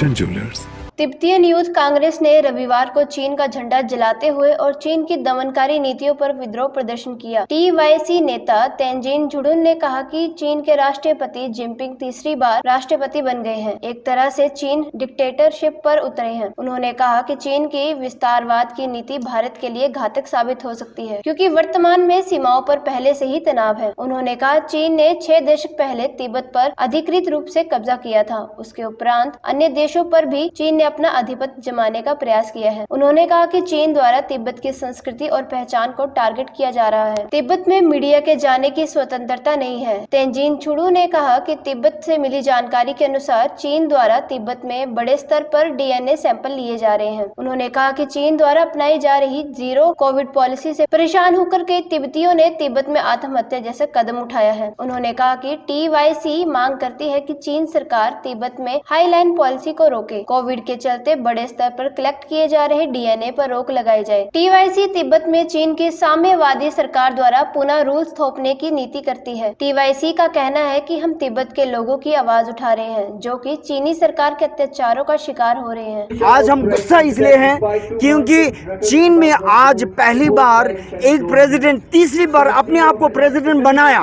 Bhushan jewellers. Tibetan youth Congress ने रविवार को चीन का झंडा जलाते हुए और चीन की दमनकारी नीतियों पर विद्रोह प्रदर्शन किया। टीवाईसी नेता तेंजिन झुडुन ने कहा कि चीन के राष्ट्रपति जिनपिंग तीसरी बार राष्ट्रपति बन गए हैं। एक तरह से चीन डिक्टेटरशिप पर उतरे हैं। उन्होंने कहा कि चीन की विस्तारवाद की नीति भारत के लिए घातक साबित हो सकती है, क्योंकि वर्तमान में सीमाओं पर पहले से ही तनाव है। उन्होंने कहा चीन ने 6 दशक पहले तिब्बत पर अधिकृत रूप से कब्जा किया था। उसके उपरांत अन्य देशों पर भी चीन अपना आधिपत्य जमाने का प्रयास किया है। उन्होंने कहा कि चीन द्वारा तिब्बत की संस्कृति और पहचान को टारगेट किया जा रहा है। तिब्बत में मीडिया के जाने की स्वतंत्रता नहीं है। तेंजिन झुडु ने कहा कि तिब्बत से मिली जानकारी के अनुसार चीन द्वारा तिब्बत में बड़े स्तर पर डीएनए सैंपल लिए जा रहे हैं। उन्होंने कहा कि चीन द्वारा अपनाई जा रही जीरो कोविड पॉलिसी से परेशान होकर कई तिब्बतियों ने तिब्बत में आत्महत्या जैसा कदम उठाया है। उन्होंने कहा कि टीवाईसी मांग करती है कि चीन सरकार तिब्बत में हाईलाइन पॉलिसी को रोके। कोविड के चलते बड़े स्तर पर कलेक्ट किए जा रहे डीएनए पर रोक लगाई जाए। टीवाईसी तिब्बत में चीन की साम्यवादी सरकार द्वारा पुनः रूल्स थोपने की नीति करती है। टीवाईसी का कहना है कि हम तिब्बत के लोगों की आवाज उठा रहे हैं, जो कि चीनी सरकार के अत्याचारों का शिकार हो रहे हैं। आज हम गुस्सा इसलिए हैं क्योंकि चीन में आज पहली बार एक प्रेसिडेंट तीसरी बार अपने आप को प्रेसिडेंट बनाया।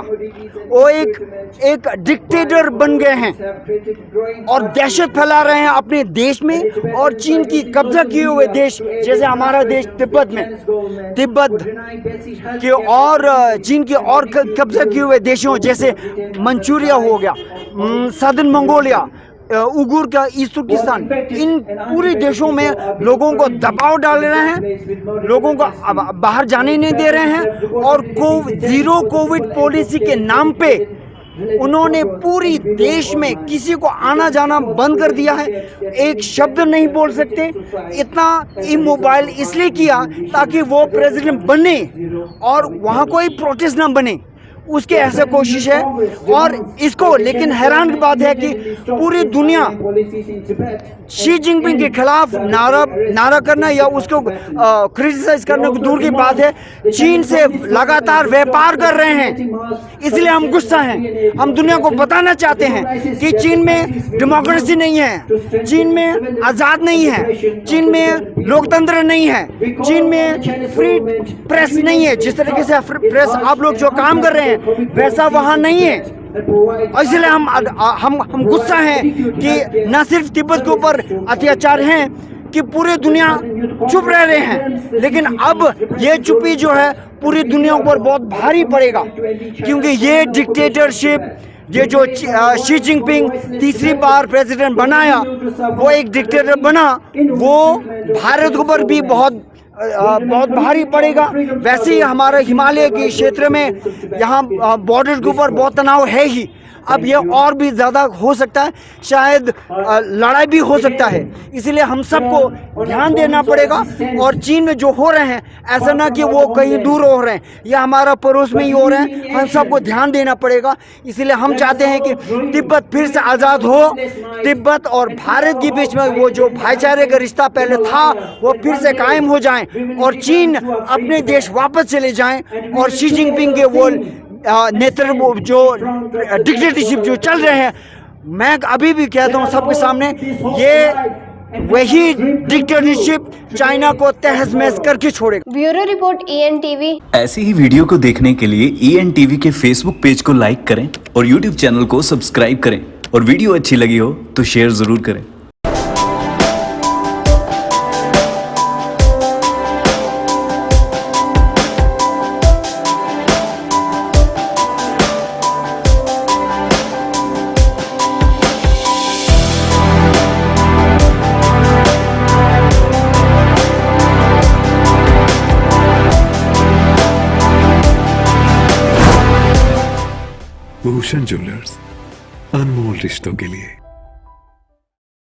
वो एक डिक्टेटर बन गए हैं और दहशत फैला रहे हैं अपने देश में और चीन की कब्जा किए हुए देश जैसे हमारा देश तिब्बत के और चीन के और कब्जा किए हुए देशों जैसे मंचूरिया हो गया, सदर्न मंगोलिया, उगुर का ईस्ट तुर्किस्तान, इन पूरे देशों में लोगों को दबाव डाल रहे हैं, लोगों को बाहर जाने नहीं दे रहे हैं और जीरो कोविड पॉलिसी के नाम पे उन्होंने पूरी देश में किसी को आना जाना बंद कर दिया है। एक शब्द नहीं बोल सकते। इतना इमोबाइल इसलिए किया ताकि वो प्रेसिडेंट बने और वहाँ कोई प्रोटेस्ट ना बने, उसकी ऐसा कोशिश है। और इसको लेकिन हैरान की बात है कि पूरी दुनिया शी जिनपिंग के खिलाफ नारा करना या उसको क्रिटिसाइज करना दूर की बात है, चीन से लगातार व्यापार कर रहे हैं। इसलिए हम गुस्सा हैं। हम दुनिया को बताना चाहते हैं कि चीन में डेमोक्रेसी नहीं है, चीन में आज़ाद नहीं है, चीन में लोकतंत्र नहीं है, चीन में फ्री प्रेस नहीं है। जिस तरीके से प्रेस आप लोग जो काम कर रहे हैं वैसा वहाँ नहीं है। इसलिए हम गुस्सा हैं कि न सिर्फ तिब्बत के ऊपर अत्याचार हैं कि पूरी दुनिया चुप रह रहे हैं, लेकिन अब ये चुप्पी जो है पूरी दुनिया पर बहुत भारी पड़ेगा, क्योंकि ये डिक्टेटरशिप, ये जो शी जिनपिंग तीसरी बार प्रेसिडेंट बनाया, वो एक डिक्टेटर बना, वो भारत के ऊपर भी बहुत भारी पड़ेगा। वैसे ही हमारे हिमालय के क्षेत्र में यहाँ बॉर्डर के ऊपर बहुत तनाव है ही। अब ये और भी ज़्यादा हो सकता है, शायद लड़ाई भी हो सकता है। इसलिए हम सबको ध्यान देना पड़ेगा। और चीन में जो हो रहे हैं ऐसा ना कि वो कहीं दूर हो रहे हैं या हमारा पड़ोस में ही हो रहे हैं, हम सबको ध्यान देना पड़ेगा। इसलिए हम चाहते हैं कि तिब्बत फिर से आज़ाद हो, तिब्बत और भारत के बीच में वो जो भाईचारे का रिश्ता पहले था वो फिर से कायम हो जाए और चीन अपने देश वापस चले जाएं और शी जिनपिंग के वो नेतृत्व जो डिक्टेटरशिप जो चल रहे हैं, मैं अभी भी कहता हूँ सबके सामने, ये वही डिक्टेटरशिप चाइना को तहस महस करके छोड़ेगा। Bureau report ENTV। ऐसी ही वीडियो को देखने के लिए ENTV के फेसबुक पेज को लाइक करें और YouTube चैनल को सब्सक्राइब करें और वीडियो अच्छी लगी हो तो शेयर जरूर करें। भूषण ज्वेलर्स, अनमोल रिश्तों के लिए।